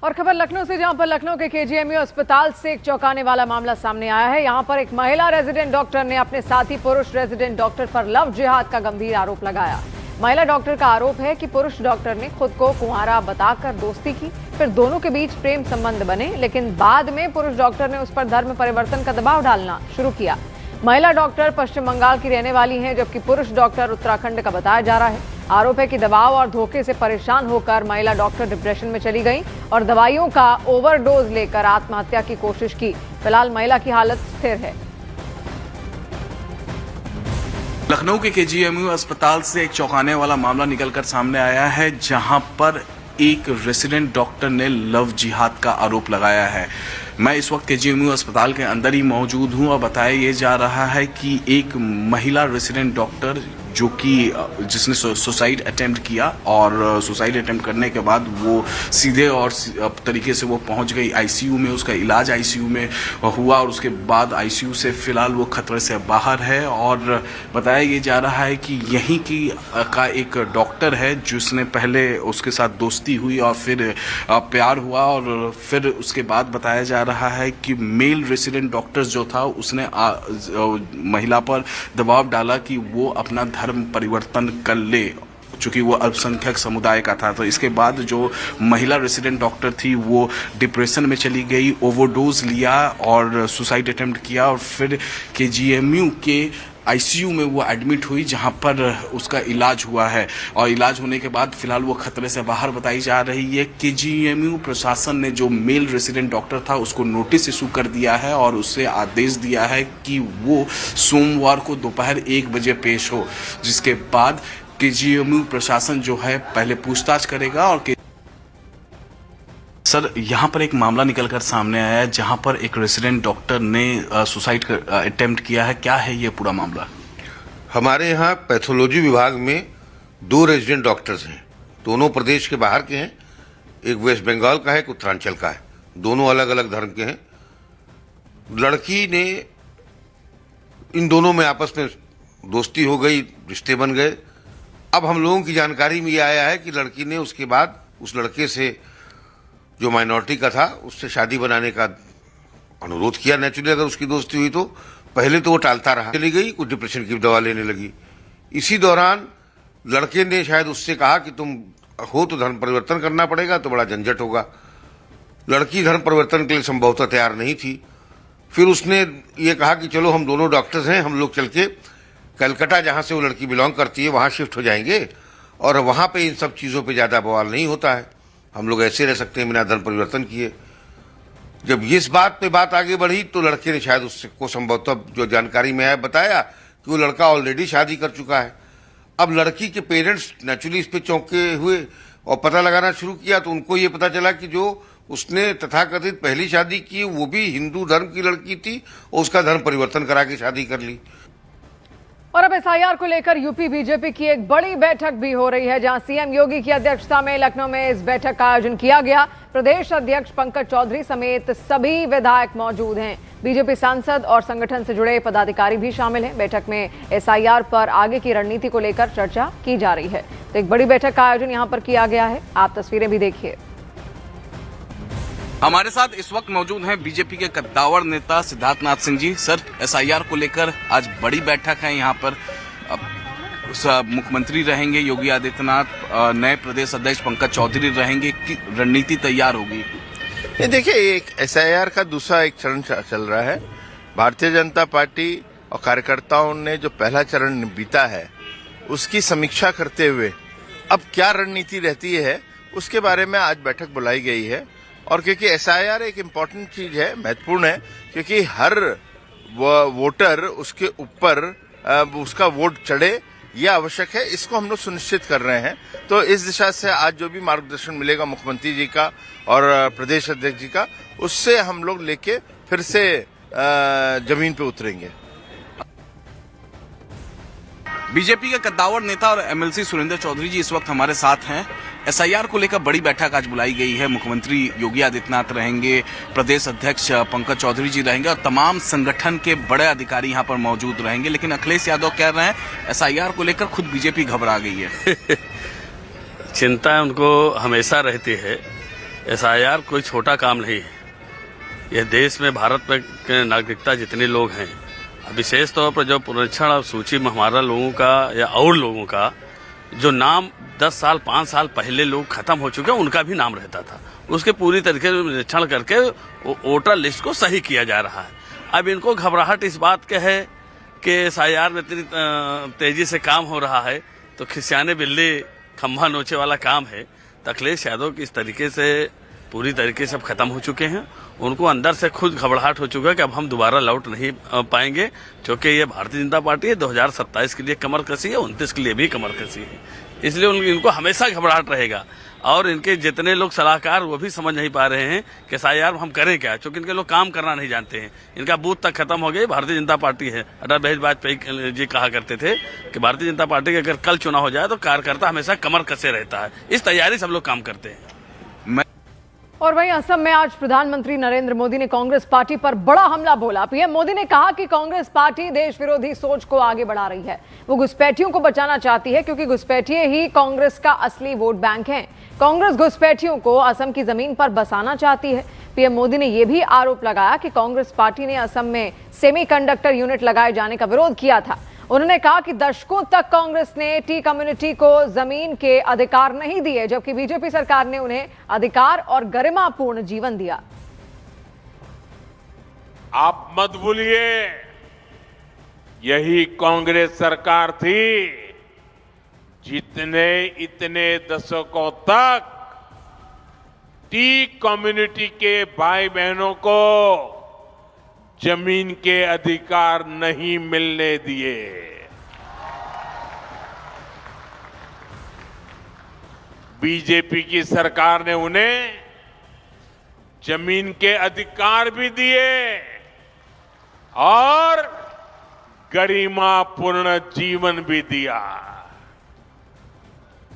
और खबर लखनऊ से, जहां पर लखनऊ के केजीएमयू अस्पताल से एक चौंकाने वाला मामला सामने आया है। यहां पर एक महिला रेजिडेंट डॉक्टर ने अपने साथी पुरुष रेजिडेंट डॉक्टर पर लव जिहाद का गंभीर आरोप लगाया। महिला डॉक्टर का आरोप है कि पुरुष डॉक्टर ने खुद को कुंवारा बताकर दोस्ती की, फिर दोनों के बीच प्रेम संबंध बने, लेकिन बाद में पुरुष डॉक्टर ने उस पर धर्म परिवर्तन का दबाव डालना शुरू किया। महिला डॉक्टर पश्चिम बंगाल की रहने वाली हैं, जबकि पुरुष डॉक्टर उत्तराखंड का बताया जा रहा है। आरोप है कि दबाव और धोखे से परेशान होकर महिला डॉक्टर डिप्रेशन में चली गई और दवाइयों का ओवरडोज लेकर आत्महत्या की कोशिश की। फिलहाल महिला की हालत स्थिर है। लखनऊ के केजीएमयू अस्पताल से एक चौंकाने वाला मामला निकलकर सामने आया है, जहां पर एक रेसिडेंट डॉक्टर ने लव जिहाद का आरोप लगाया है। मैं इस वक्त केजीएमयू अस्पताल के अंदर ही मौजूद हूं और बताया ये जा रहा है कि एक महिला रेसिडेंट डॉक्टर जिसने सुसाइड अटेम्प्ट किया और सुसाइड अटेम्प्ट करने के बाद वो सीधे और तरीके से वो पहुंच गई आईसीयू में। उसका इलाज आईसीयू में हुआ और उसके बाद आईसीयू से फिलहाल वो खतरे से बाहर है। और बताया ये जा रहा है कि यहीं का एक डॉक्टर है जिसने पहले उसके साथ दोस्ती हुई और फिर प्यार हुआ, और फिर उसके बाद बताया जा रहा है कि मेल रेसिडेंट डॉक्टर जो था उसने महिला पर दबाव डाला कि वो अपना धर्म परिवर्तन कर ले, चूंकि वो अल्पसंख्यक समुदाय का था। तो इसके बाद जो महिला रेसिडेंट डॉक्टर थी वो डिप्रेशन में चली गई, ओवरडोज लिया और सुसाइड अटेम्प्ट किया, और फिर केजीएमयू के आईसीयू में वो एडमिट हुई, जहां पर उसका इलाज हुआ है। और इलाज होने के बाद फिलहाल वो खतरे से बाहर बताई जा रही है। केजीएमयू प्रशासन ने जो मेल रेसिडेंट डॉक्टर था उसको नोटिस इशू कर दिया है और उससे आदेश दिया है कि वो सोमवार को दोपहर 1 बजे पेश हो, जिसके बाद केजीएमयू प्रशासन जो है पहले पूछताछ करेगा। और सर, यहाँ पर एक मामला निकलकर सामने आया है जहाँ पर एक रेसिडेंट डॉक्टर ने सुसाइड अटेम्प्ट किया है। क्या है ये पूरा मामला? हमारे यहाँ पैथोलॉजी विभाग में 2 रेजिडेंट डॉक्टर्स हैं। दोनों प्रदेश के बाहर के हैं। एक वेस्ट बंगाल का है, एक उत्तरांचल का है। दोनों अलग अलग धर्म के हैं। लड़की ने, इन दोनों में आपस में दोस्ती हो गई, रिश्ते बन गए। अब हम लोगों की जानकारी में ये आया है कि लड़की ने उसके बाद उस लड़के से, जो माइनॉरिटी का था, उससे शादी बनाने का अनुरोध किया। नेचुरली अगर उसकी दोस्ती हुई तो पहले तो वो टालता रहा, चली गई, कुछ डिप्रेशन की दवा लेने लगी। इसी दौरान लड़के ने शायद उससे कहा कि तुम हो तो धर्म परिवर्तन करना पड़ेगा, तो बड़ा झंझट होगा। लड़की धर्म परिवर्तन के लिए संभवतः तैयार नहीं थी। फिर उसने ये कहा कि चलो हम दोनों डॉक्टर्स हैं, हम लोग चल के कलकत्ता, जहाँ से वो लड़की बिलोंग करती है, वहाँ शिफ्ट हो जाएंगे और वहाँ पे इन सब चीज़ों पे ज़्यादा बवाल नहीं होता है, हम लोग ऐसे रह सकते हैं बिना धर्म परिवर्तन किए। जब इस बात पे बात आगे बढ़ी तो लड़के ने शायद उसको संभवतः, जो जानकारी में है, बताया कि वो लड़का ऑलरेडी शादी कर चुका है। अब लड़की के पेरेंट्स नेचुरली इस पे चौंके हुए और पता लगाना शुरू किया, तो उनको ये पता चला कि जो उसने तथाकथित पहली शादी की वो भी हिंदू धर्म की लड़की थी और उसका धर्म परिवर्तन करा के शादी कर ली। और अब एसआईआर को लेकर यूपी बीजेपी की एक बड़ी बैठक भी हो रही है, जहां सीएम योगी की अध्यक्षता में लखनऊ में इस बैठक का आयोजन किया गया। प्रदेश अध्यक्ष पंकज चौधरी समेत सभी विधायक मौजूद हैं। बीजेपी सांसद और संगठन से जुड़े पदाधिकारी भी शामिल हैं। बैठक में एसआईआर पर आगे की रणनीति को लेकर चर्चा की जा रही है। तो एक बड़ी बैठक का आयोजन यहां पर किया गया है। आप तस्वीरें भी देखिए। हमारे साथ इस वक्त मौजूद हैं बीजेपी के कद्दावर नेता सिद्धार्थनाथ सिंह जी। सर, एसआईआर को लेकर आज बड़ी बैठक है यहाँ पर। मुख्यमंत्री रहेंगे योगी आदित्यनाथ, नए प्रदेश अध्यक्ष पंकज चौधरी रहेंगे, की रणनीति तैयार होगी? देखिए, एक एसआईआर का दूसरा एक चरण चल रहा है। भारतीय जनता पार्टी और कार्यकर्ताओं ने जो पहला चरण बीता है उसकी समीक्षा करते हुए अब क्या रणनीति रहती है उसके बारे में आज बैठक बुलाई गई है। और क्योंकि एसआईआर एक इम्पॉर्टेंट चीज है, महत्वपूर्ण है, क्योंकि हर वोटर उसके ऊपर उसका वोट चढ़े, यह आवश्यक है। इसको हम लोग सुनिश्चित कर रहे हैं। तो इस दिशा से आज जो भी मार्गदर्शन मिलेगा मुख्यमंत्री जी का और प्रदेश अध्यक्ष जी का, उससे हम लोग लेके फिर से जमीन पे उतरेंगे। बीजेपी के कद्दावर नेता और एमएलसी सुरेंद्र चौधरी जी इस वक्त हमारे साथ हैं। एसआईआर को लेकर बड़ी बैठक आज बुलाई गई है। मुख्यमंत्री योगी आदित्यनाथ रहेंगे, प्रदेश अध्यक्ष पंकज चौधरी जी रहेंगे और तमाम संगठन के बड़े अधिकारी यहां पर मौजूद रहेंगे। लेकिन अखिलेश यादव कह रहे हैं एसआईआर को लेकर खुद बीजेपी घबरा गई है। चिंता उनको हमेशा रहती है एसआईआर कोई छोटा काम नहीं है। यह देश में भारत में के नागरिकता जितने लोग हैं, विशेष तौर पर जो पुनरीक्षण सूची में हमारा लोगों का या और लोगों का जो नाम 10 साल 5 साल पहले लोग खत्म हो चुके हैं, उनका भी नाम रहता था, उसके पूरी तरीके से निरीक्षण करके वोटर लिस्ट को सही किया जा रहा है। अब इनको घबराहट इस बात के है कि एसआईआर में इतनी तेजी से काम हो रहा है, तो खिसियाने बिल्ली खंभा नोचे वाला काम है। अखिलेश यादव की इस तरीके से पूरी तरीके से अब खत्म हो चुके हैं। उनको अंदर से खुद घबराहट हो चुका है कि अब हम दोबारा लौट नहीं पाएंगे, क्योंकि ये भारतीय जनता पार्टी है 2027 के लिए कमर कसी है, 29 के लिए भी कमर कसी है। इसलिए इनको हमेशा घबराहट रहेगा। और इनके जितने लोग सलाहकार वो भी समझ नहीं पा रहे हैं कि एसआईआर हम करें क्या, क्योंकि इनके लोग काम करना नहीं जानते हैं। इनका बूथ तक खत्म हो गई। भारतीय जनता पार्टी है, अटल बिहारी वाजपेयी जी कहा करते थे कि भारतीय जनता पार्टी का अगर कल चुनाव हो जाए तो कार्यकर्ता हमेशा कमर कसे रहता है। इस तैयारी सब लोग काम करते हैं। और वहीं असम में आज प्रधानमंत्री नरेंद्र मोदी ने कांग्रेस पार्टी पर बड़ा हमला बोला। पीएम मोदी ने कहा कि कांग्रेस पार्टी देश विरोधी सोच को आगे बढ़ा रही है। वो घुसपैठियों को बचाना चाहती है, क्योंकि घुसपैठिए ही कांग्रेस का असली वोट बैंक हैं। कांग्रेस घुसपैठियों को असम की जमीन पर बसाना चाहती है। पीएम मोदी ने यह भी आरोप लगाया कि कांग्रेस पार्टी ने असम में सेमीकंडक्टर यूनिट लगाए जाने का विरोध किया था। उन्होंने कहा कि दशकों तक कांग्रेस ने टी कम्युनिटी को जमीन के अधिकार नहीं दिए, जबकि बीजेपी सरकार ने उन्हें अधिकार और गरिमापूर्ण जीवन दिया। आप मत भूलिए, यही कांग्रेस सरकार थी जितने इतने दशकों तक टी कम्युनिटी के भाई बहनों को जमीन के अधिकार नहीं मिलने दिए। बीजेपी की सरकार ने उन्हें जमीन के अधिकार भी दिए और गरिमापूर्ण जीवन भी दिया।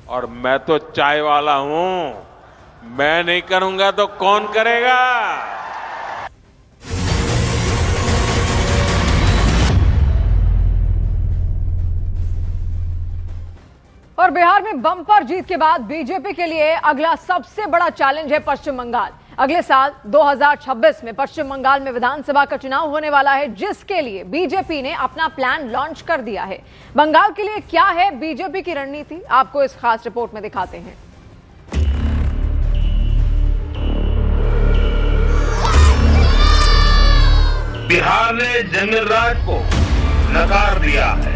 और मैं तो चाय वाला हूं, मैं नहीं करूंगा तो कौन करेगा? और बिहार में बम्पर जीत के बाद बीजेपी के लिए अगला सबसे बड़ा चैलेंज है पश्चिम बंगाल। अगले साल 2026 में पश्चिम बंगाल में विधानसभा का चुनाव होने वाला है, जिसके लिए बीजेपी ने अपना प्लान लॉन्च कर दिया है। बंगाल के लिए क्या है बीजेपी की रणनीति, आपको इस खास रिपोर्ट में दिखाते हैं। बिहार ने जंगल राज को नकार दिया है।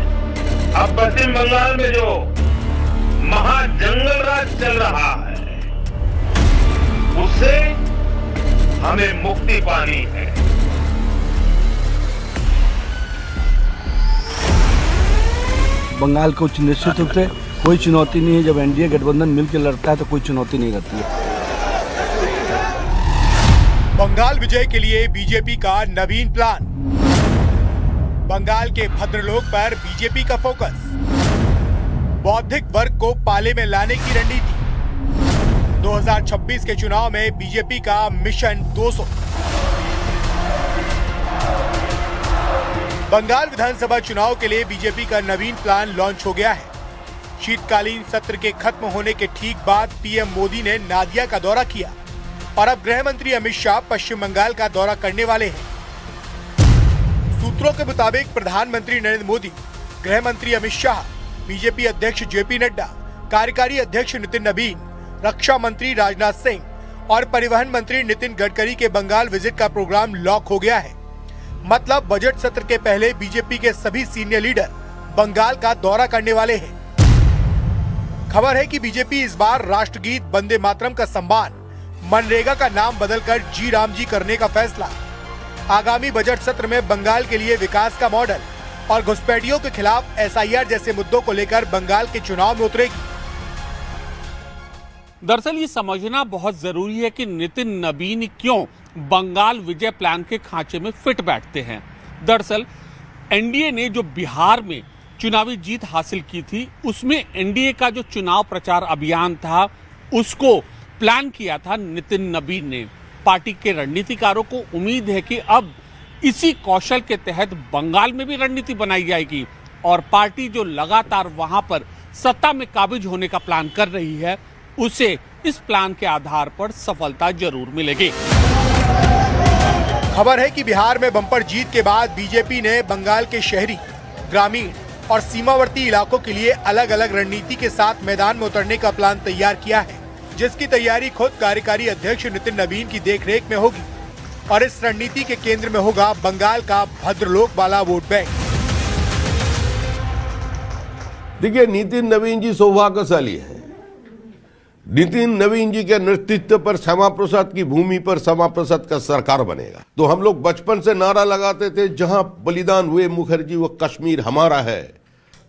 अब पश्चिम बंगाल में जो महाजंगल राज चल रहा है, उससे हमें मुक्ति पानी है। बंगाल को निश्चित रूप से कोई चुनौती नहीं है। जब एनडीए गठबंधन मिलकर लड़ता है तो कोई चुनौती नहीं रहती है। बंगाल विजय के लिए बीजेपी का नवीन प्लान। बंगाल के भद्रलोक पर बीजेपी का फोकस। बौद्धिक वर्ग को पाले में लाने की रणनीति। 2026 के चुनाव में बीजेपी का मिशन 200। बंगाल विधानसभा चुनाव के लिए बीजेपी का नवीन प्लान लॉन्च हो गया है। शीतकालीन सत्र के खत्म होने के ठीक बाद पीएम मोदी ने नादिया का दौरा किया और अब गृह मंत्री अमित शाह पश्चिम बंगाल का दौरा करने वाले हैं। सूत्रों के मुताबिक प्रधानमंत्री नरेंद्र मोदी, गृह मंत्री अमित शाह, बीजेपी अध्यक्ष जेपी नड्डा, कार्यकारी अध्यक्ष नितिन नबीन, रक्षा मंत्री राजनाथ सिंह और परिवहन मंत्री नितिन गडकरी के बंगाल विजिट का प्रोग्राम लॉक हो गया है। मतलब बजट सत्र के पहले बीजेपी के सभी सीनियर लीडर बंगाल का दौरा करने वाले हैं। खबर है कि बीजेपी इस बार राष्ट्रगीत वंदे मातरम का सम्मान मनरेगा का नाम बदलकर जी राम जी करने का फैसला, आगामी बजट सत्र में बंगाल के लिए विकास का मॉडल और घुसपैठियों के खिलाफ एसआईआर जैसे मुद्दों को लेकर बंगाल के चुनाव में उतरेगी। दरअसल ये समझना बहुत जरूरी है कि नितिन नबीन क्यों बंगाल विजय प्लान के खांचे में फिट बैठते हैं। दरअसल एनडीए ने जो बिहार में चुनावी जीत हासिल की थी, उसमें एनडीए का जो चुनाव प्रचार अभियान था उसको प्लान किया था नितिन नबीन ने। पार्टी के रणनीतिकारों को उम्मीद है कि अब इसी कौशल के तहत बंगाल में भी रणनीति बनाई जाएगी और पार्टी जो लगातार वहां पर सत्ता में काबिज होने का प्लान कर रही है, उसे इस प्लान के आधार पर सफलता जरूर मिलेगी। खबर है कि बिहार में बम्पर जीत के बाद बीजेपी ने बंगाल के शहरी, ग्रामीण और सीमावर्ती इलाकों के लिए अलग अलग रणनीति के साथ मैदान में उतरने का प्लान तैयार किया है, जिसकी तैयारी खुद कार्यकारी अध्यक्ष नितिन नबीन की देखरेख में होगी और इस रणनीति के केंद्र में होगा बंगाल का भद्रलोक वाला वोट बैंक। देखिए, नितिन नवीन जी सौभाग्यशाली है। नितिन नवीन जी के नेतृत्व पर श्यामा प्रसाद की भूमि पर श्यामा प्रसाद का सरकार बनेगा। तो हम लोग बचपन से नारा लगाते थे, जहां बलिदान हुए मुखर्जी वो कश्मीर हमारा है।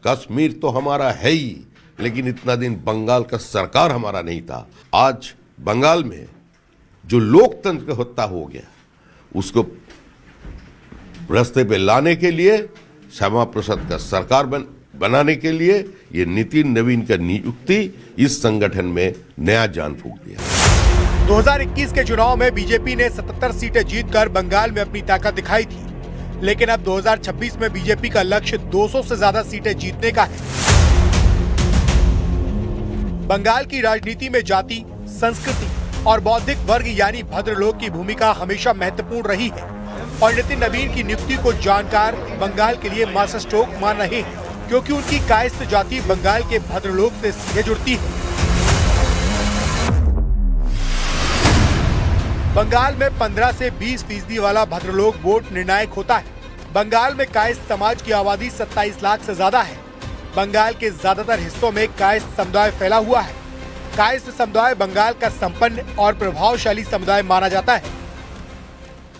कश्मीर तो हमारा है ही, लेकिन इतना दिन बंगाल का सरकार हमारा नहीं था। आज बंगाल में जो लोकतंत्र का हत्या हो गया, उसको रास्ते पे लाने के लिए, श्यामा प्रसाद का सरकार बनाने के लिए ये नितिन नवीन का नियुक्ति इस संगठन में नया जान फूंक दिया। 2021 के चुनाव में बीजेपी ने 77 सीटें जीतकर बंगाल में अपनी ताकत दिखाई थी, लेकिन अब 2026 में बीजेपी का लक्ष्य 200 से ज्यादा सीटें जीतने का है। बंगाल की राजनीति में जाति, संस्कृति और बौद्धिक वर्ग यानी भद्रलोक की भूमिका हमेशा महत्वपूर्ण रही है और नितिन नवीन की नियुक्ति को जानकार बंगाल के लिए मास्टर स्ट्रोक मान रहे हैं, क्योंकि उनकी कायस्थ जाति बंगाल के भद्रलोक से सीधे जुड़ती है। बंगाल में 15 से 20% वाला भद्रलोक वोट निर्णायक होता है। बंगाल में कायस्थ समाज की आबादी 27 लाख से ज्यादा है। बंगाल के ज्यादातर हिस्सों में कायस्थ समुदाय फैला हुआ है। कायस्थ समुदाय बंगाल का संपन्न और प्रभावशाली समुदाय माना जाता है।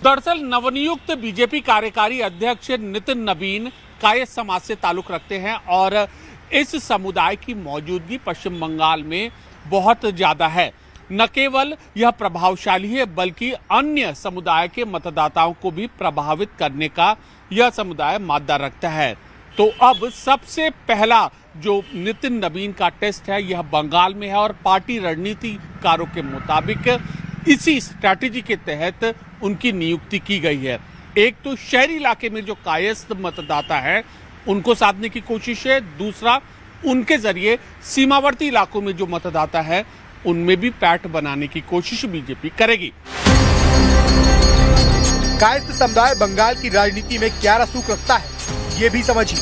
दरअसल नवनियुक्त बीजेपी कार्यकारी अध्यक्ष नितिन नबीन कायस्थ समाज से ताल्लुक रखते हैं और इस समुदाय की मौजूदगी पश्चिम बंगाल में बहुत ज्यादा है। न केवल यह प्रभावशाली है, बल्कि अन्य समुदाय के मतदाताओं को भी प्रभावित करने का यह समुदाय मादा रखता है। तो अब सबसे पहला जो नितिन नबीन का टेस्ट है, यह बंगाल में है और पार्टी रणनीतिकारों के मुताबिक इसी स्ट्रैटेजी के तहत उनकी नियुक्ति की गई है। एक तो शहरी इलाके में जो कायस्थ मतदाता है उनको साधने की कोशिश है, दूसरा उनके जरिए सीमावर्ती इलाकों में जो मतदाता है उनमें भी पैठ बनाने की कोशिश बीजेपी करेगी। कायस्थ समुदाय बंगाल की राजनीति में क्या रसूख रखता है, ये भी समझिए।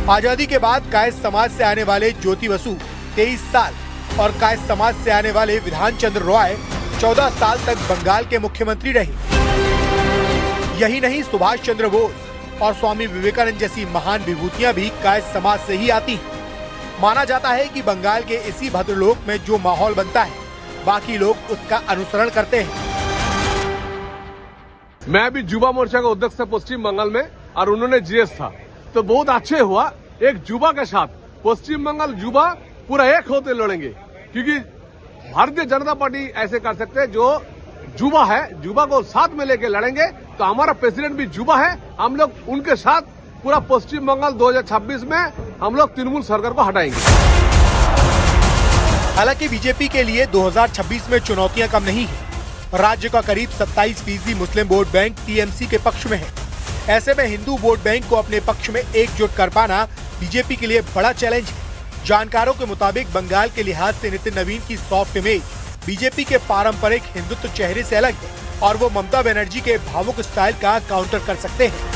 आजादी के बाद कायस्थ समाज से आने वाले ज्योति बसु 23 साल और कायस्थ समाज से आने वाले विधान चंद्र रॉय 14 साल तक बंगाल के मुख्यमंत्री रहे। यही नहीं, सुभाष चंद्र बोस और स्वामी विवेकानंद जैसी महान विभूतियां भी कायस्थ समाज से ही आती हैं। माना जाता है कि बंगाल के इसी भद्रलोक में जो माहौल बनता है, बाकी लोग उसका अनुसरण करते हैं। मैं भी युवा मोर्चा का अध्यक्ष था पश्चिम बंगाल में और उन्होंने जीएस था, तो बहुत अच्छे हुआ। एक युवा के साथ पश्चिम बंगाल युवा पूरा एक होते लड़ेंगे, क्योंकि भारतीय जनता पार्टी ऐसे कर सकते हैं, जो युवा है युवा को साथ में लेके लड़ेंगे। तो हमारा प्रेसिडेंट भी युवा है, हम लोग उनके साथ पूरा पश्चिम बंगाल 2026 में हम लोग तृणमूल सरकार को हटाएंगे। हालांकि बीजेपी के लिए 2026 में चुनौतियां कम नहीं है। राज्य का करीब 27% मुस्लिम वोट बैंक टीएमसी के पक्ष में है। ऐसे में हिंदू वोट बैंक को अपने पक्ष में एकजुट कर पाना बीजेपी के लिए बड़ा चैलेंज है। जानकारों के मुताबिक बंगाल के लिहाज से नितिन नवीन की सॉफ्ट इमेज बीजेपी के पारंपरिक हिंदुत्व चेहरे से अलग है और वो ममता बनर्जी के भावुक स्टाइल का काउंटर कर सकते हैं।